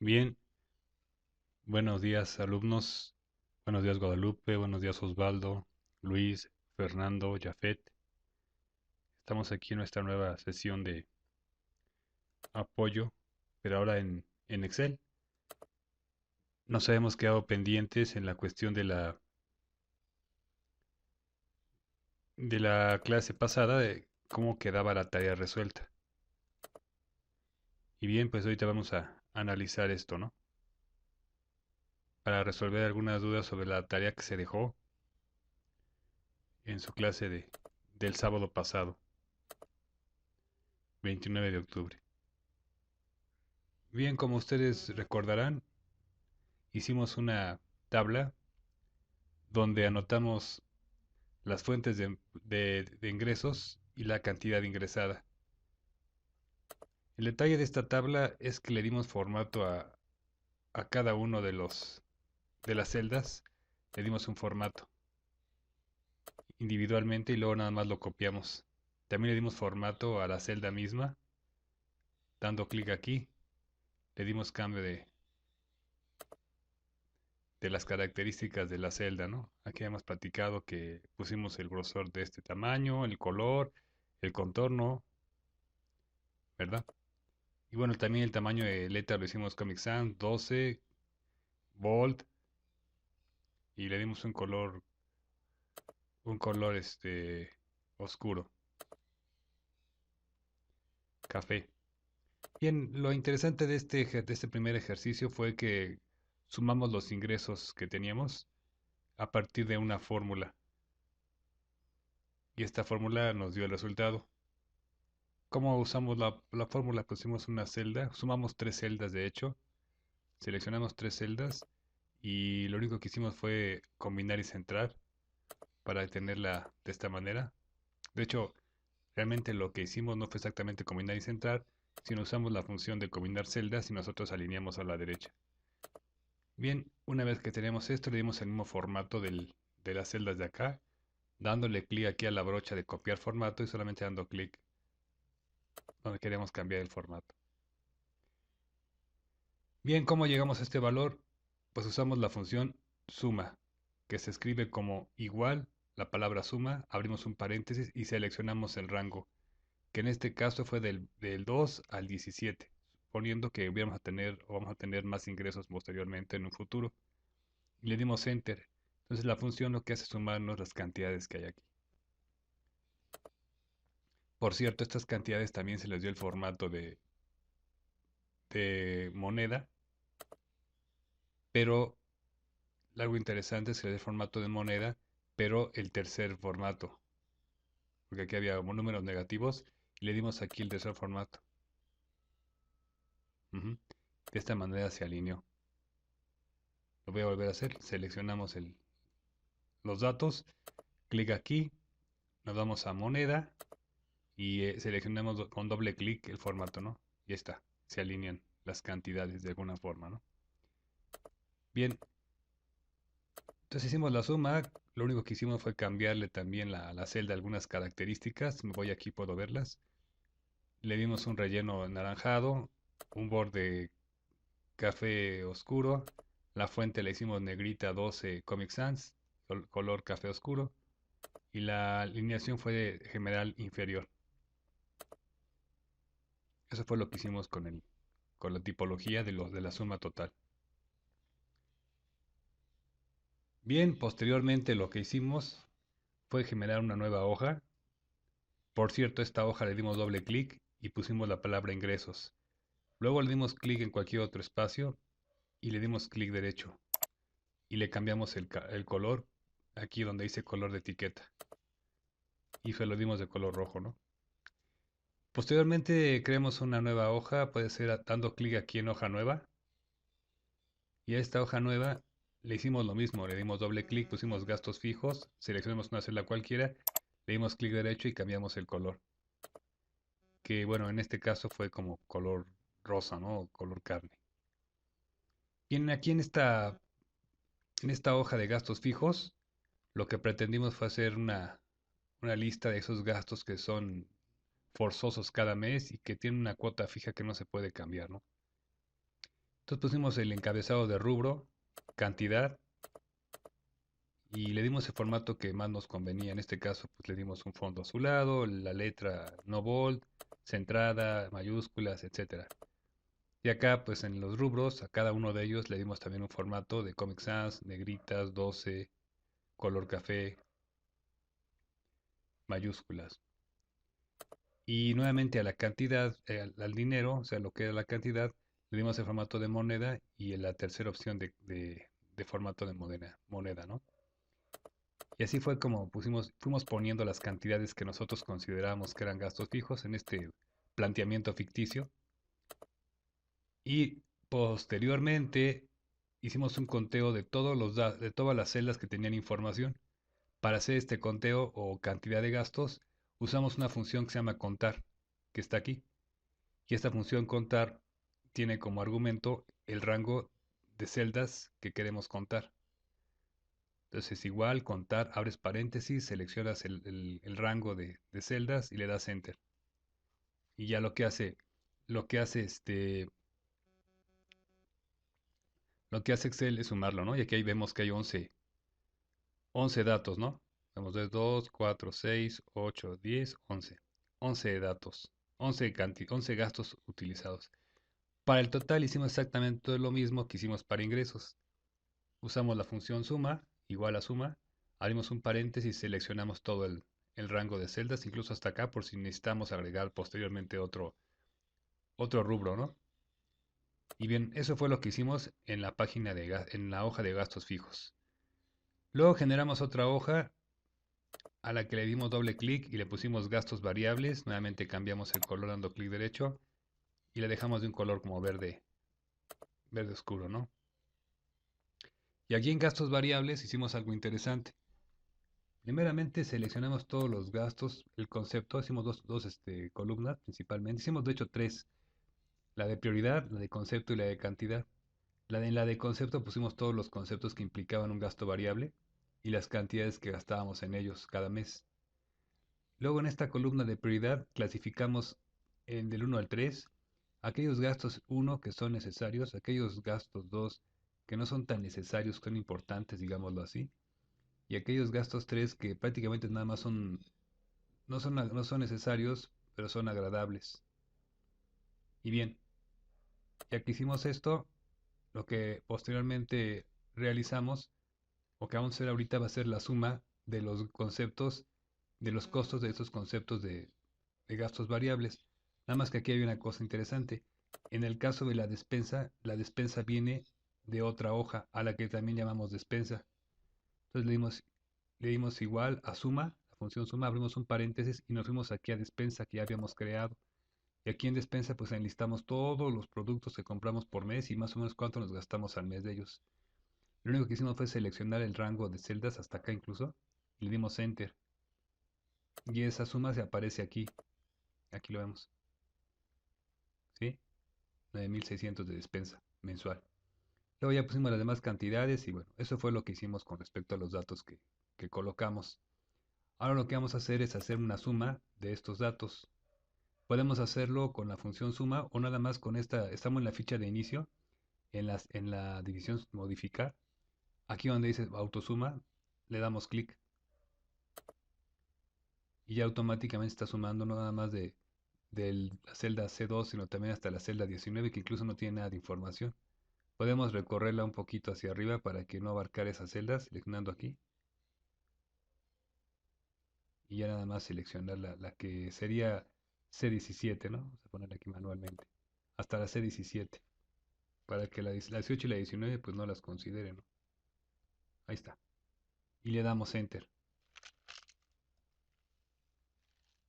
Bien, buenos días alumnos, buenos días Guadalupe, buenos días Osvaldo, Luis, Fernando, Jafet. Estamos aquí en nuestra nueva sesión de apoyo, pero ahora en Excel. Nos habíamos quedado pendientes en la cuestión de la clase pasada de cómo quedaba la tarea resuelta. Y bien, pues ahorita vamos a analizar esto, ¿no? Para resolver algunas dudas sobre la tarea que se dejó en su clase del sábado pasado, 29 de octubre. Bien, como ustedes recordarán, hicimos una tabla donde anotamos las fuentes de ingresos y la cantidad ingresada. El detalle de esta tabla es que le dimos formato a cada uno de las celdas, le dimos un formato individualmente y luego nada más lo copiamos. También le dimos formato a la celda misma, dando clic aquí, le dimos cambio de las características de la celda, ¿no? Aquí hemos platicado que pusimos el grosor de este tamaño, el color, el contorno, ¿verdad? Y bueno, también el tamaño de letra lo hicimos Comic Sans 12, bold, y le dimos un color oscuro, café. Bien, lo interesante de este primer ejercicio fue que sumamos los ingresos que teníamos a partir de una fórmula. Y esta fórmula nos dio el resultado. ¿Cómo usamos la fórmula? Pusimos una celda, sumamos tres celdas de hecho, seleccionamos tres celdas y lo único que hicimos fue combinar y centrar para tenerla de esta manera. De hecho, realmente lo que hicimos no fue exactamente combinar y centrar, sino usamos la función de combinar celdas y nosotros alineamos a la derecha. Bien, una vez que tenemos esto, le dimos el mismo formato de las celdas de acá, dándole clic aquí a la brocha de copiar formato y solamente dando clic donde queremos cambiar el formato. Bien, ¿cómo llegamos a este valor? Pues usamos la función suma, que se escribe como igual la palabra suma, abrimos un paréntesis y seleccionamos el rango, que en este caso fue del 2 al 17, suponiendo que vamos a tener o vamos a tener más ingresos posteriormente en un futuro. Y le dimos enter. Entonces la función lo que hace es sumarnos las cantidades que hay aquí. Por cierto, estas cantidades también se les dio el formato de moneda, pero algo interesante es que le dio el formato de moneda, pero el tercer formato, porque aquí había números negativos y le dimos aquí el tercer formato. Ujú. De esta manera se alineó. Lo voy a volver a hacer. Seleccionamos los datos, clic aquí, nos vamos a moneda y seleccionamos con doble clic el formato, ¿no? Y ya está, se alinean las cantidades de alguna forma, ¿no? Bien, entonces hicimos la suma, lo único que hicimos fue cambiarle también la celda algunas características, me voy aquí, puedo verlas. Le dimos un relleno anaranjado, un borde café oscuro, la fuente le hicimos negrita 12 Comic Sans, color café oscuro, y la alineación fue de general inferior. Eso fue lo que hicimos con la tipología de la suma total. Bien, posteriormente lo que hicimos fue generar una nueva hoja. Por cierto, esta hoja le dimos doble clic y pusimos la palabra ingresos. Luego le dimos clic en cualquier otro espacio y le dimos clic derecho y le cambiamos el color aquí donde dice color de etiqueta y se lo dimos de color rojo, ¿no? Posteriormente creamos una nueva hoja, puede ser dando clic aquí en hoja nueva y a esta hoja nueva le hicimos lo mismo, le dimos doble clic, pusimos gastos fijos, seleccionamos una celda cualquiera, le dimos clic derecho y cambiamos el color, que bueno, en este caso fue como color rosa, ¿no? O color carne. Y aquí en esta hoja de gastos fijos, lo que pretendimos fue hacer una lista de esos gastos que son forzosos cada mes y que tienen una cuota fija que no se puede cambiar, ¿no? Entonces pusimos el encabezado de rubro, cantidad, y le dimos el formato que más nos convenía. En este caso, pues le dimos un fondo azulado, la letra no bold, centrada, mayúsculas, etcétera. Y acá, pues en los rubros, a cada uno de ellos le dimos también un formato de Comic Sans, negritas, 12, color café, mayúsculas. Y nuevamente a la cantidad, al dinero, o sea, lo que era la cantidad, le dimos el formato de moneda y en la tercera opción de formato de moneda, ¿no? Y así fue como fuimos poniendo las cantidades que nosotros considerábamos que eran gastos fijos en este planteamiento ficticio. Y posteriormente hicimos un conteo de de todas las celdas que tenían información. Para hacer este conteo o cantidad de gastos, usamos una función que se llama contar, que está aquí. Y esta función contar tiene como argumento el rango de celdas que queremos contar. Entonces igual, contar, abres paréntesis, seleccionas el rango de celdas y le das enter. Y ya lo que hace lo que hace Excel es sumarlo, ¿no? Y aquí ahí vemos que hay 11 datos, ¿no? Vamos de 2, 4, 6, 8, 10, 11. 11 datos, 11 gastos utilizados. Para el total hicimos exactamente lo mismo que hicimos para ingresos. Usamos la función suma, igual a suma, abrimos un paréntesis y seleccionamos todo el rango de celdas, incluso hasta acá, por si necesitamos agregar posteriormente otro rubro, ¿no? Y bien, eso fue lo que hicimos en la en la hoja de gastos fijos. Luego generamos otra hoja a la que le dimos doble clic y le pusimos gastos variables. Nuevamente cambiamos el color dando clic derecho y le dejamos de un color como verde oscuro, ¿no? Y aquí en gastos variables hicimos algo interesante. Primeramente seleccionamos todos los gastos, el concepto, hicimos dos columnas principalmente, hicimos de hecho tres, la de prioridad, la de concepto y la de cantidad. En la de concepto pusimos todos los conceptos que implicaban un gasto variable y las cantidades que gastábamos en ellos cada mes. Luego en esta columna de prioridad clasificamos del 1 al 3 aquellos gastos 1 que son necesarios, aquellos gastos 2 que no son tan necesarios, que son importantes, digámoslo así, y aquellos gastos 3 que prácticamente nada más no son necesarios, pero son agradables. Y bien, ya que hicimos esto, lo que posteriormente realizamos, o que vamos a hacer ahorita, va a ser la suma de los conceptos, de los costos de estos conceptos de gastos variables. Nada más que aquí hay una cosa interesante. En el caso de la despensa viene de otra hoja, a la que también llamamos despensa. Entonces le dimos igual a suma, la función suma, abrimos un paréntesis y nos fuimos aquí a despensa que ya habíamos creado. Y aquí en despensa pues enlistamos todos los productos que compramos por mes y más o menos cuánto nos gastamos al mes de ellos. Lo único que hicimos fue seleccionar el rango de celdas hasta acá incluso y le dimos enter. Y esa suma se aparece aquí. Aquí lo vemos. ¿Sí? 9.600 de despensa mensual. Luego ya pusimos las demás cantidades y bueno, eso fue lo que hicimos con respecto a los datos que colocamos. Ahora lo que vamos a hacer es hacer una suma de estos datos. Podemos hacerlo con la función suma o nada más con esta. Estamos en la ficha de inicio, en la división modificar. Aquí donde dice autosuma, le damos clic y ya automáticamente está sumando no nada más de la celda C2, sino también hasta la celda 19, que incluso no tiene nada de información. Podemos recorrerla un poquito hacia arriba para que no abarcar esas celdas, seleccionando aquí. Y ya nada más seleccionar la que sería C17, ¿no? Vamos a poner aquí manualmente. Hasta la C17. Para que la 18 y la 19 pues no las consideren, ¿no? Ahí está. Y le damos Enter.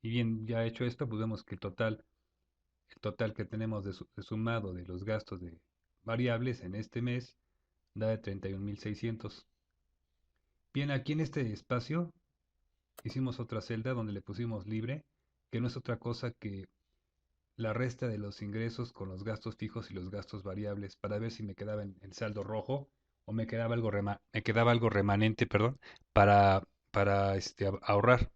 Y bien, ya hecho esto, pues vemos que el total que tenemos de sumado de los gastos de variables en este mes da de 31.600. Bien, aquí en este espacio hicimos otra celda donde le pusimos libre, que no es otra cosa que la resta de los ingresos con los gastos fijos y los gastos variables para ver si me quedaba en saldo rojo o me quedaba algo remanente, perdón, para ahorrar.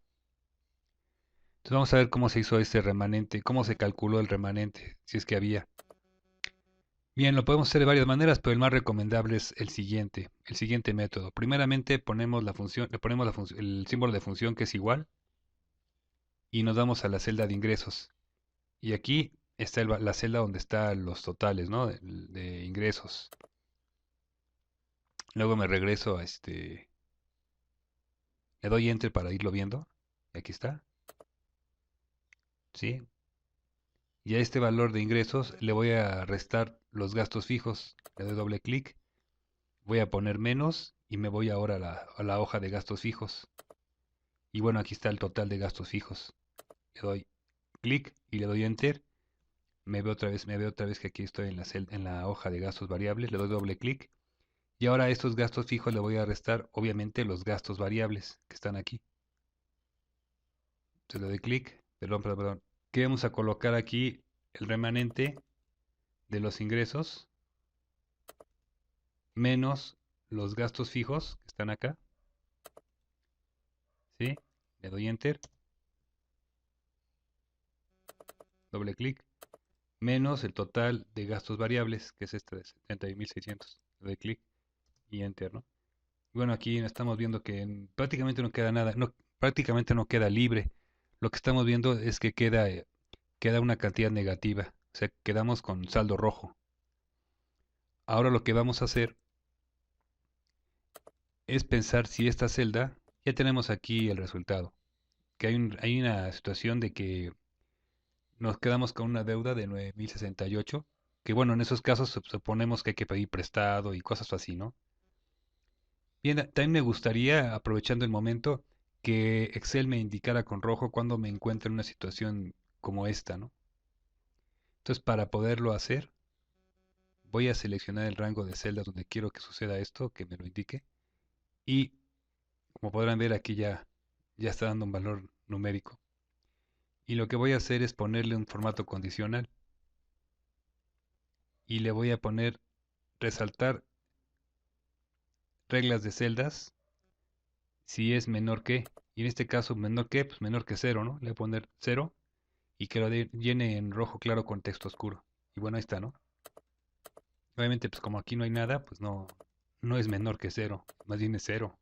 Entonces vamos a ver cómo se hizo este remanente, cómo se calculó el remanente, si es que había. Bien, lo podemos hacer de varias maneras, pero el más recomendable es el siguiente método. Primeramente ponemos la función, le ponemos el símbolo de función que es igual y nos vamos a la celda de ingresos. Y aquí está la celda donde están los totales, ¿no? De ingresos. Luego me regreso a le doy enter para irlo viendo. Y aquí está, ¿sí? Y a este valor de ingresos le voy a restar los gastos fijos. Le doy doble clic, voy a poner menos y me voy ahora a la hoja de gastos fijos. Y bueno, aquí está el total de gastos fijos. Le doy clic y le doy enter. Me veo otra vez que aquí estoy en la hoja de gastos variables. Le doy doble clic. Y ahora a estos gastos fijos le voy a restar, obviamente, los gastos variables que están aquí. Entonces le doy clic. Perdón. ¿Qué vamos a colocar aquí? El remanente de los ingresos menos los gastos fijos que están acá. ¿Sí? Le doy enter. Doble clic. Menos el total de gastos variables, que es este de 70.600. Le doy clic y enter, ¿no? Bueno, aquí estamos viendo que prácticamente no queda nada, no, prácticamente no queda libre. Lo que estamos viendo es que queda una cantidad negativa, o sea, quedamos con saldo rojo. Ahora lo que vamos a hacer es pensar si esta celda, ya tenemos aquí el resultado, que hay una situación de que nos quedamos con una deuda de 9.068, que bueno, en esos casos suponemos que hay que pedir prestado y cosas así, ¿no? Bien, también me gustaría, aprovechando el momento, que Excel me indicara con rojo cuando me encuentre en una situación como esta, ¿no? Entonces, para poderlo hacer, voy a seleccionar el rango de celdas donde quiero que suceda esto, que me lo indique. Y como podrán ver, aquí ya está dando un valor numérico. Y lo que voy a hacer es ponerle un formato condicional. Y le voy a poner resaltar reglas de celdas si es menor que. Y en este caso, menor que, pues menor que cero, ¿no? Le voy a poner cero y que lo llene en rojo claro con texto oscuro. Y bueno, ahí está, ¿no? Obviamente, pues como aquí no hay nada, pues no es menor que cero, más bien es cero.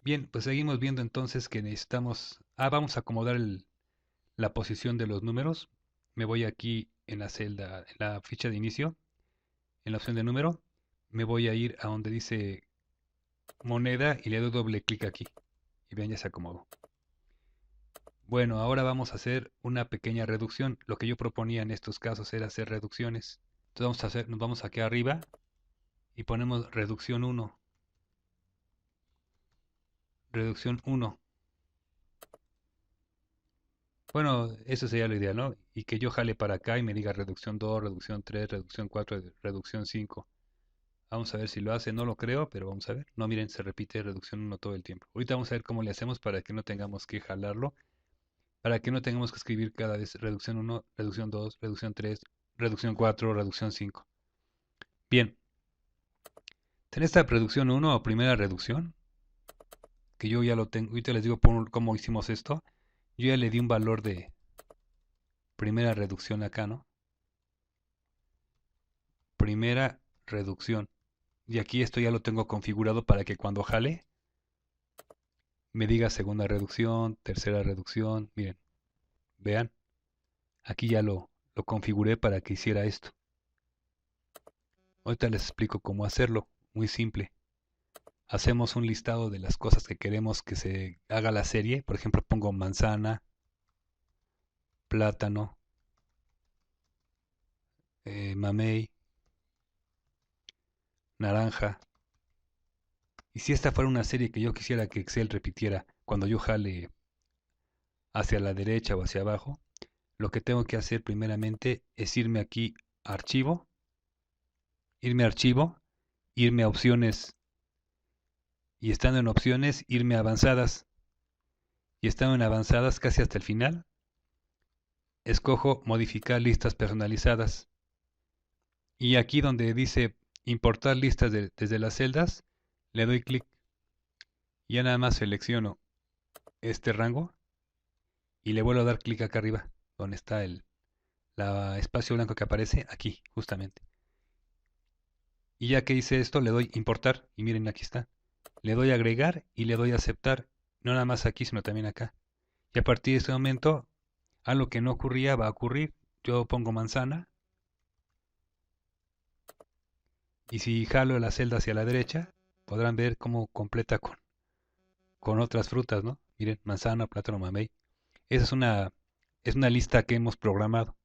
Bien, pues seguimos viendo entonces que necesitamos... vamos a acomodar la posición de los números. Me voy aquí en la celda, en la ficha de inicio, en la opción de número. Me voy a ir a donde dice moneda y le doy doble clic aquí. Y vean, ya se acomodó. Bueno, ahora vamos a hacer una pequeña reducción. Lo que yo proponía en estos casos era hacer reducciones. Entonces nos vamos aquí arriba y ponemos reducción 1. Reducción 1. Bueno, eso sería lo ideal, ¿no? Y que yo jale para acá y me diga reducción 2, reducción 3, reducción 4, reducción 5. Vamos a ver si lo hace, no lo creo, pero vamos a ver. No, miren, se repite reducción 1 todo el tiempo. Ahorita vamos a ver cómo le hacemos para que no tengamos que jalarlo, para que no tengamos que escribir cada vez reducción 1, reducción 2, reducción 3, reducción 4, reducción 5. Bien, en esta reducción 1 o primera reducción, que yo ya lo tengo, ahorita les digo cómo hicimos esto, yo ya le di un valor de primera reducción acá, ¿no? Primera reducción. Y aquí esto ya lo tengo configurado para que cuando jale me diga segunda reducción, tercera reducción. Miren, vean, aquí ya lo configuré para que hiciera esto. Ahorita les explico cómo hacerlo. Muy simple. Hacemos un listado de las cosas que queremos que se haga la serie. Por ejemplo, pongo manzana, plátano, mamey, naranja. Y si esta fuera una serie que yo quisiera que Excel repitiera cuando yo jale hacia la derecha o hacia abajo, lo que tengo que hacer primeramente es irme aquí a archivo, irme a opciones y estando en opciones, irme a avanzadas. Y estando en avanzadas casi hasta el final, escojo modificar listas personalizadas. Y aquí donde dice importar listas desde las celdas, le doy clic y ya nada más selecciono este rango y le vuelvo a dar clic acá arriba, donde está espacio blanco que aparece aquí, justamente. Y ya que hice esto, le doy importar. Y miren, aquí está. Le doy agregar y le doy aceptar. No nada más aquí, sino también acá. Y a partir de este momento, algo que no ocurría va a ocurrir. Yo pongo manzana. Y si jalo la celda hacia la derecha, podrán ver cómo completa con otras frutas, ¿no? Miren, manzana, plátano, mamey. Esa es una lista que hemos programado.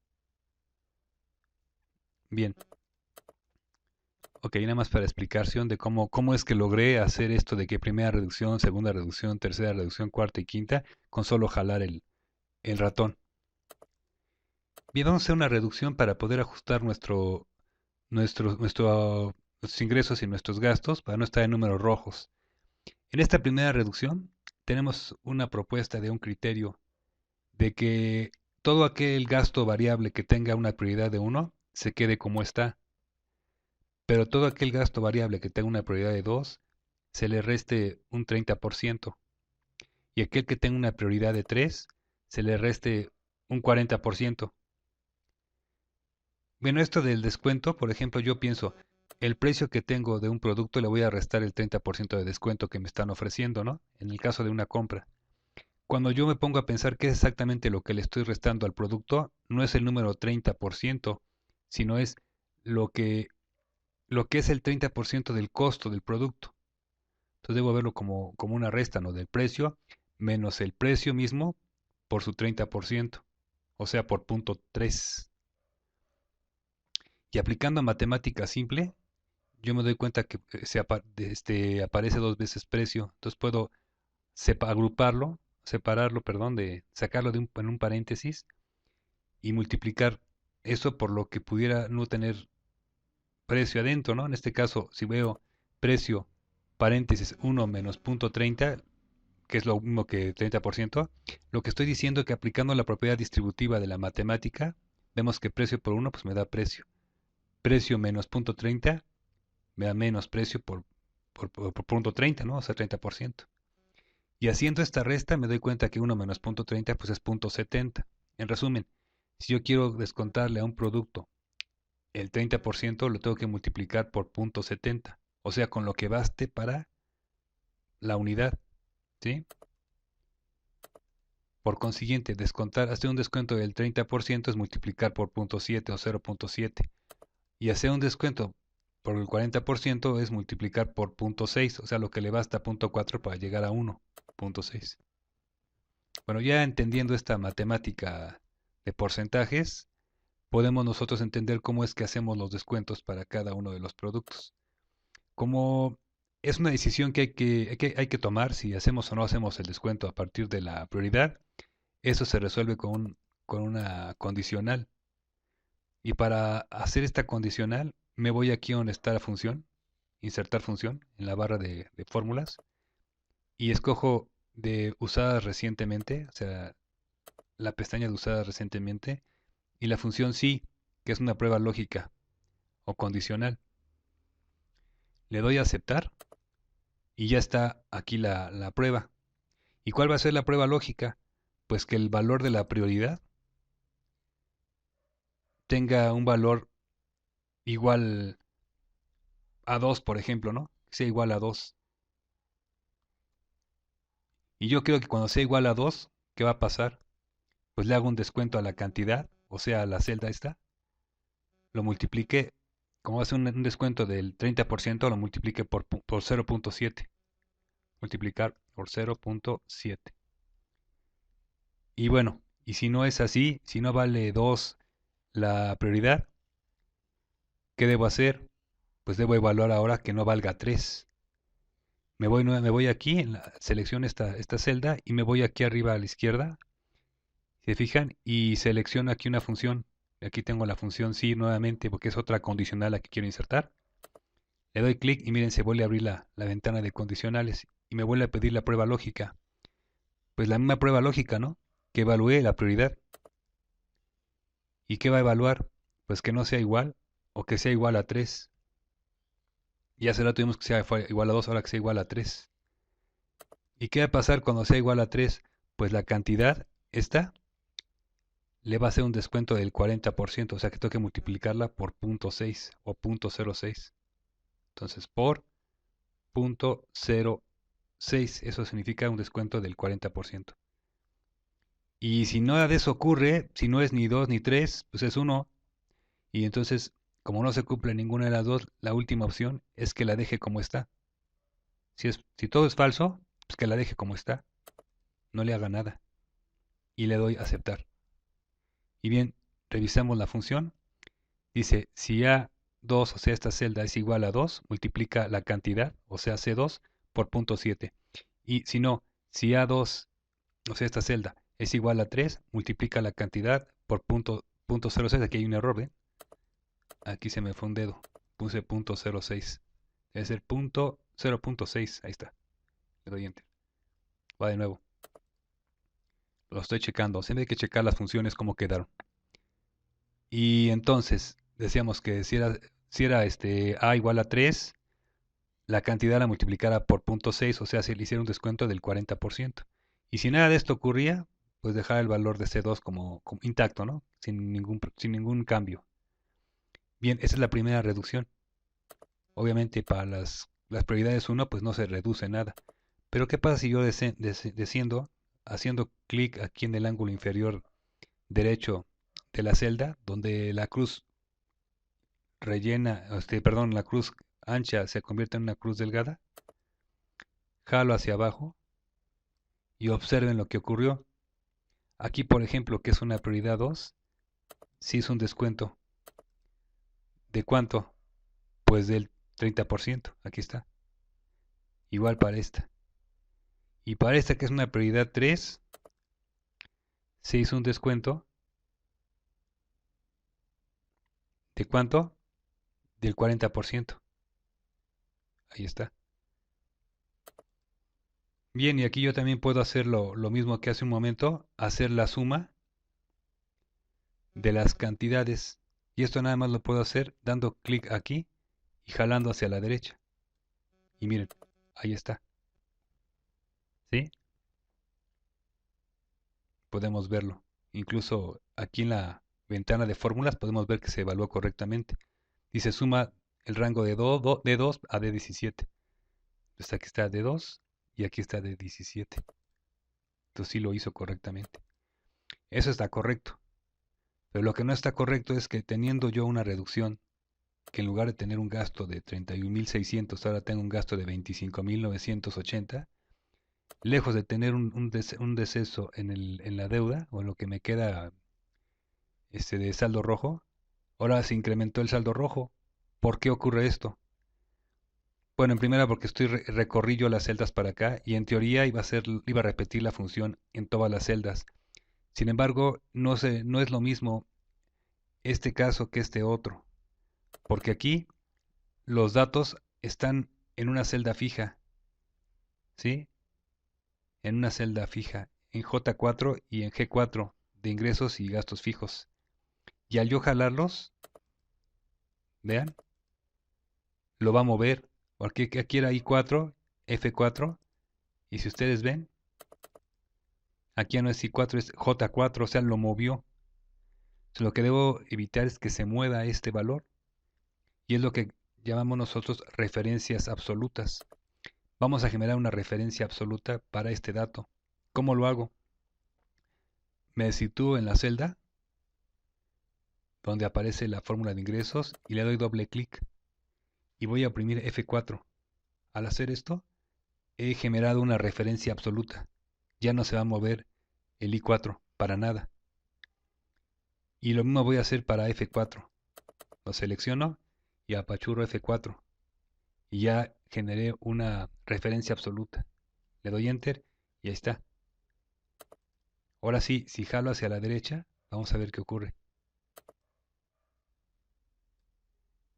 Bien, ok, nada más para explicación de cómo es que logré hacer esto de que primera reducción, segunda reducción, tercera reducción, cuarta y quinta, con solo jalar el ratón. Bien, vamos a hacer una reducción para poder ajustar nuestros ingresos y nuestros gastos para no estar en números rojos. En esta primera reducción tenemos una propuesta de un criterio de que todo aquel gasto variable que tenga una prioridad de 1 se quede como está, pero todo aquel gasto variable que tenga una prioridad de 2 se le reste un 30% y aquel que tenga una prioridad de 3 se le reste un 40%. Bueno, esto del descuento, por ejemplo, yo pienso, el precio que tengo de un producto le voy a restar el 30% de descuento que me están ofreciendo, ¿no? En el caso de una compra. Cuando yo me pongo a pensar qué es exactamente lo que le estoy restando al producto, no es el número 30%, sino es lo que, lo que es el 30% del costo del producto. Entonces debo verlo como una resta, ¿no? Del precio menos el precio mismo por su 30%, o sea, por punto 3. Y aplicando matemática simple, yo me doy cuenta que aparece dos veces precio. Entonces puedo separarlo, perdón, sacarlo en un paréntesis y multiplicar eso por lo que pudiera no tener precio adentro, ¿no? En este caso, si veo precio, paréntesis 1 menos punto 30, que es lo mismo que 30%, lo que estoy diciendo es que aplicando la propiedad distributiva de la matemática, vemos que precio por 1 pues me da precio. Precio menos punto 30 me da menos precio por punto 30, ¿no? O sea, 30%. Y haciendo esta resta me doy cuenta que 1 menos punto 30 pues es punto 70. En resumen, si yo quiero descontarle a un producto el 30%, lo tengo que multiplicar por punto 70. O sea, con lo que baste para la unidad. ¿Sí? Por consiguiente, hacer un descuento del 30% es multiplicar por punto 7 o 0.7. Y hacer un descuento por el 40% es multiplicar por punto 6, o sea, lo que le basta a punto 4 para llegar a 1.6. Bueno, ya entendiendo esta matemática de porcentajes, podemos nosotros entender cómo es que hacemos los descuentos para cada uno de los productos. Como es una decisión que hay que tomar si hacemos o no hacemos el descuento a partir de la prioridad, eso se resuelve con una condicional. Y para hacer esta condicional, me voy aquí donde está la función, insertar función, en la barra de fórmulas, y escojo de usadas recientemente, o sea, la pestaña de usadas recientemente, y la función sí, que es una prueba lógica o condicional. Le doy a aceptar y ya está aquí la prueba. ¿Y cuál va a ser la prueba lógica? Pues que el valor de la prioridad tenga un valor igual a 2, por ejemplo, ¿no? Que sea igual a 2. Y yo creo que cuando sea igual a 2, ¿qué va a pasar? Pues le hago un descuento a la cantidad, o sea, a la celda esta, lo multiplique, como hace un descuento del 30%, lo multiplique por 0.7. Multiplicar por 0.7. Y bueno, y si no es así, si no vale 2 la prioridad, ¿qué debo hacer? Pues debo evaluar ahora que no valga 3. Me voy aquí, selecciono esta celda y me voy aquí arriba a la izquierda, ¿se fijan? Y selecciono aquí una función. Aquí tengo la función sí nuevamente porque es otra condicional a la que quiero insertar. Le doy clic y miren, se vuelve a abrir la ventana de condicionales y me vuelve a pedir la prueba lógica. Pues la misma prueba lógica, ¿no? Que evalúe la prioridad. ¿Y qué va a evaluar? Pues que no sea igual o que sea igual a 3. Y hace rato tuvimos que sea igual a 2, ahora que sea igual a 3. ¿Y qué va a pasar cuando sea igual a 3? Pues la cantidad esta le va a hacer un descuento del 40%, o sea que tengo que multiplicarla por 0.6 o 0.06. Entonces, por 0.06, eso significa un descuento del 40%. Y si nada de eso ocurre, si no es ni 2 ni 3, pues es 1. Y entonces, como no se cumple ninguna de las dos, la última opción es que la deje como está. Si todo es falso, pues que la deje como está. No le haga nada. Y le doy a aceptar. Y bien, revisamos la función. Dice, si A2, o sea, esta celda es igual a 2, multiplica la cantidad, o sea, C2, por 0.7. Y si no, si A2, o sea, esta celda es igual a 3, multiplica la cantidad por 0.06. Aquí hay un error, ¿ven? Aquí se me fue un dedo. Puse 0.06. Debe ser 0.6. Ahí está. Le doy enter. Va de nuevo. Lo estoy checando. Siempre hay que checar las funciones cómo quedaron. Y entonces, decíamos que si era A igual a 3, la cantidad la multiplicara por 0.6, o sea, se le hiciera un descuento del 40%. Y si nada de esto ocurría, pues dejar el valor de C2 como intacto, ¿no? Sin ningún cambio. Bien, esa es la primera reducción. Obviamente para las prioridades 1, pues no se reduce nada. Pero ¿qué pasa si yo desciendo, haciendo clic aquí en el ángulo inferior derecho de la celda, donde la cruz perdón, la cruz ancha se convierte en una cruz delgada, jalo hacia abajo y observen lo que ocurrió. Aquí, por ejemplo, que es una prioridad 2, se hizo un descuento. ¿De cuánto? Pues del 30%. Aquí está. Igual para esta. Y para esta, que es una prioridad 3, se hizo un descuento. ¿De cuánto? Del 40%. Ahí está. Bien, y aquí yo también puedo hacer lo mismo que hace un momento, hacer la suma de las cantidades. Y esto nada más lo puedo hacer dando clic aquí y jalando hacia la derecha. Y miren, ahí está. ¿Sí? Podemos verlo. Incluso aquí en la ventana de fórmulas podemos ver que se evaluó correctamente. Dice suma el rango de D2 a D17. Entonces aquí está D2 y aquí está D17. Entonces sí lo hizo correctamente. Eso está correcto. Pero lo que no está correcto es que teniendo yo una reducción, que en lugar de tener un gasto de 31.600, ahora tengo un gasto de 25.980, lejos de tener un deceso en la deuda, o en lo que me queda de saldo rojo, ahora se incrementó el saldo rojo. ¿Por qué ocurre esto? Bueno, en primera porque recorrí yo las celdas para acá y en teoría iba a repetir la función en todas las celdas. Sin embargo, no es lo mismo este caso que este otro, porque aquí los datos están en una celda fija, ¿sí? En una celda fija, en J4 y en G4 de ingresos y gastos fijos. Y al yo jalarlos, vean, lo va a mover, porque aquí era I4, F4, y si ustedes ven, aquí ya no es I4, es J4, o sea, lo movió. Entonces, lo que debo evitar es que se mueva este valor, y es lo que llamamos nosotros referencias absolutas. Vamos a generar una referencia absoluta para este dato. ¿Cómo lo hago? Me sitúo en la celda donde aparece la fórmula de ingresos y le doy doble clic y voy a oprimir F4. Al hacer esto, he generado una referencia absoluta. Ya no se va a mover el I4 para nada. Y lo mismo voy a hacer para F4. Lo selecciono y apachurro F4. Y ya generé una referencia absoluta. Le doy Enter y ahí está. Ahora sí, si jalo hacia la derecha, vamos a ver qué ocurre.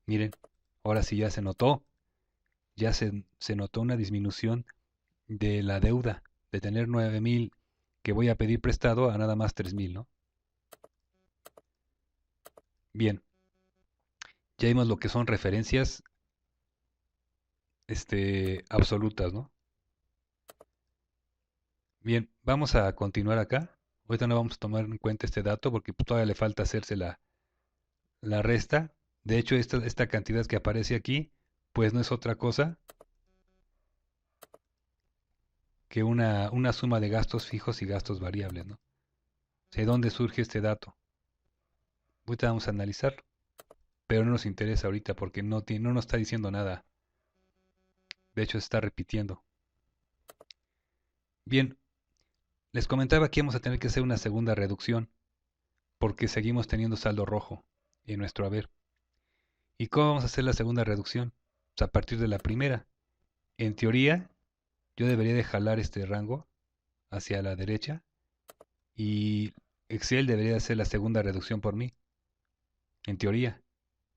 Miren, ahora sí ya se notó. Ya se notó una disminución de la deuda, de tener 9.000 que voy a pedir prestado a nada más 3.000, ¿no? Bien, ya vimos lo que son referencias absolutas, ¿no? Bien, vamos a continuar acá. Ahorita no vamos a tomar en cuenta este dato porque pues, todavía le falta hacerse la resta. De hecho, esta cantidad que aparece aquí, pues no es otra cosa que una suma de gastos fijos y gastos variables, ¿no? O sea, ¿de dónde surge este dato? Ahorita vamos a analizarlo, pero no nos interesa ahorita porque no nos está diciendo nada. De hecho, se está repitiendo. Bien, les comentaba que vamos a tener que hacer una segunda reducción porque seguimos teniendo saldo rojo en nuestro haber. ¿Y cómo vamos a hacer la segunda reducción? Pues a partir de la primera. En teoría, yo debería de jalar este rango hacia la derecha y Excel debería de hacer la segunda reducción por mí, en teoría.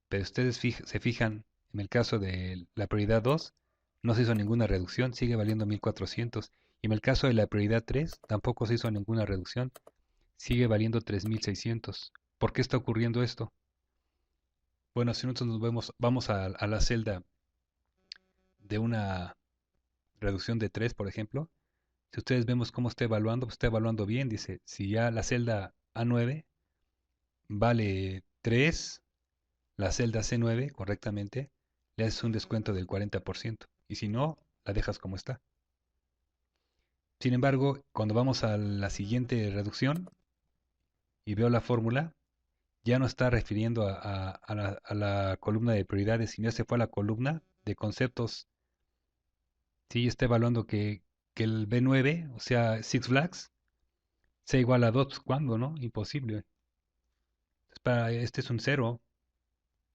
Pero ustedes se fijan, en el caso de la prioridad 2, no se hizo ninguna reducción, sigue valiendo 1400. Y en el caso de la prioridad 3, tampoco se hizo ninguna reducción, sigue valiendo 3600. ¿Por qué está ocurriendo esto? Bueno, si nosotros vamos a la celda de una reducción de 3, por ejemplo, si ustedes vemos cómo está evaluando, pues está evaluando bien, dice, si ya la celda A9 vale 3, la celda C9 correctamente, le haces un descuento del 40%, y si no, la dejas como está. Sin embargo, cuando vamos a la siguiente reducción y veo la fórmula, ya no está refiriendo a la columna de prioridades, sino ya se fue a la columna de conceptos. Sí, está evaluando que el B9, o sea, Six Flags, sea igual a 2. ¿Cuándo, no? Imposible. Este es un cero,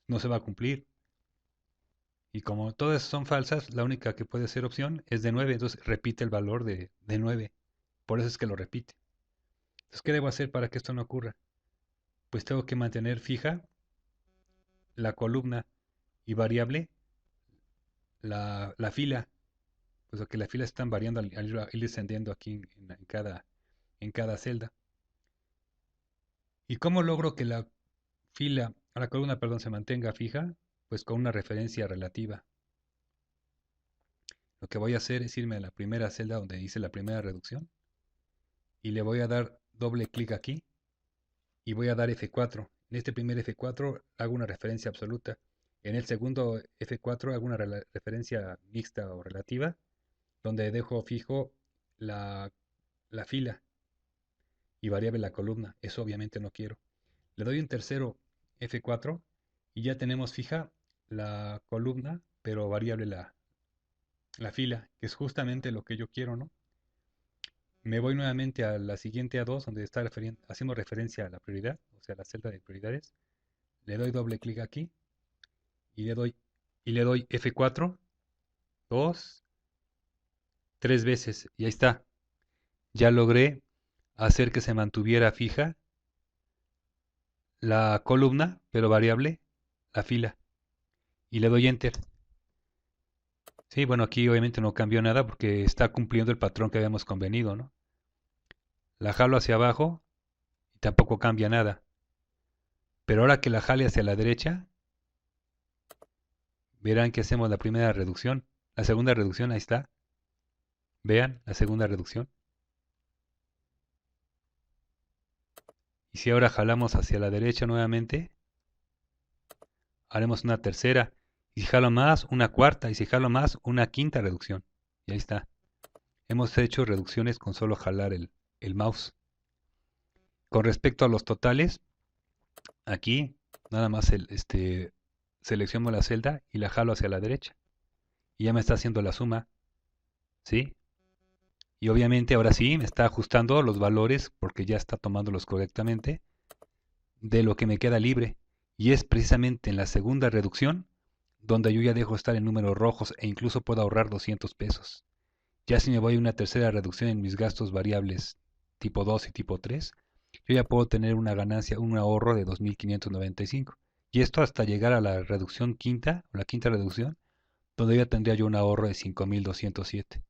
no se va a cumplir. Y como todas son falsas, la única que puede ser opción es de 9. Entonces repite el valor de 9. Por eso es que lo repite. Entonces, ¿qué debo hacer para que esto no ocurra? Pues tengo que mantener fija la columna y variable la fila. Pues que las filas están variando al ir descendiendo aquí en cada celda. ¿Y cómo logro que la columna, perdón, se mantenga fija? Pues con una referencia relativa. Lo que voy a hacer es irme a la primera celda donde hice la primera reducción y le voy a dar doble clic aquí y voy a dar F4. En este primer F4 hago una referencia absoluta. En el segundo F4 hago una referencia mixta o relativa donde dejo fijo la, la fila y variable la columna. Eso obviamente no quiero. Le doy un tercero F4 y ya tenemos fija la columna, pero variable la fila, que es justamente lo que yo quiero, ¿no? Me voy nuevamente a la siguiente A2, donde está hacemos referencia a la prioridad, o sea, la celda de prioridades. Le doy doble clic aquí y le doy F4, 2, 3 veces. Y ahí está. Ya logré hacer que se mantuviera fija la columna, pero variable la fila. Y le doy Enter. Sí, bueno, aquí obviamente no cambió nada porque está cumpliendo el patrón que habíamos convenido, ¿no? La jalo hacia abajo y tampoco cambia nada. Pero ahora que la jale hacia la derecha, verán que hacemos la primera reducción. La segunda reducción, ahí está. Vean la segunda reducción. Y si ahora jalamos hacia la derecha nuevamente, haremos una tercera. Y si jalo más, una cuarta. Y si jalo más, una quinta reducción. Y ahí está. Hemos hecho reducciones con solo jalar el mouse. Con respecto a los totales, aquí nada más selecciono la celda y la jalo hacia la derecha. Y ya me está haciendo la suma. ¿Sí? Y obviamente ahora sí me está ajustando los valores porque ya está tomándolos correctamente de lo que me queda libre. Y es precisamente en la segunda reducción donde yo ya dejo estar en números rojos e incluso puedo ahorrar 200 pesos. Ya si me voy a una tercera reducción en mis gastos variables tipo 2 y tipo 3, yo ya puedo tener una ganancia, un ahorro de 2.595. Y esto hasta llegar a la reducción quinta, o la quinta reducción, donde ya tendría yo un ahorro de 5.207.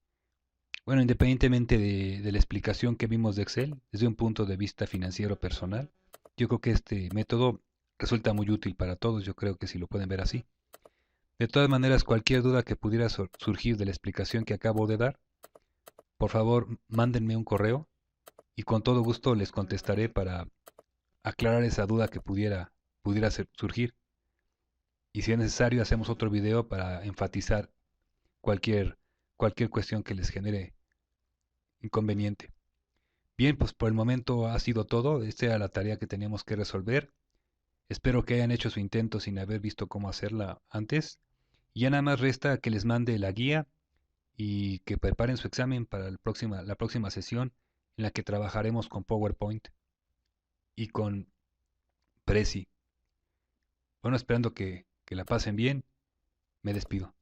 Bueno, independientemente de la explicación que vimos de Excel, desde un punto de vista financiero personal, yo creo que este método resulta muy útil para todos, yo creo que si lo pueden ver así. De todas maneras, cualquier duda que pudiera surgir de la explicación que acabo de dar, por favor, mándenme un correo y con todo gusto les contestaré para aclarar esa duda que pudiera surgir. Y si es necesario, hacemos otro video para enfatizar cualquier, cualquier cuestión que les genere inconveniente. Bien, pues por el momento ha sido todo. Esta era la tarea que teníamos que resolver. Espero que hayan hecho su intento sin haber visto cómo hacerla antes. Y ya nada más resta que les mande la guía y que preparen su examen para la próxima sesión en la que trabajaremos con PowerPoint y con Prezi. Bueno, esperando que la pasen bien, me despido.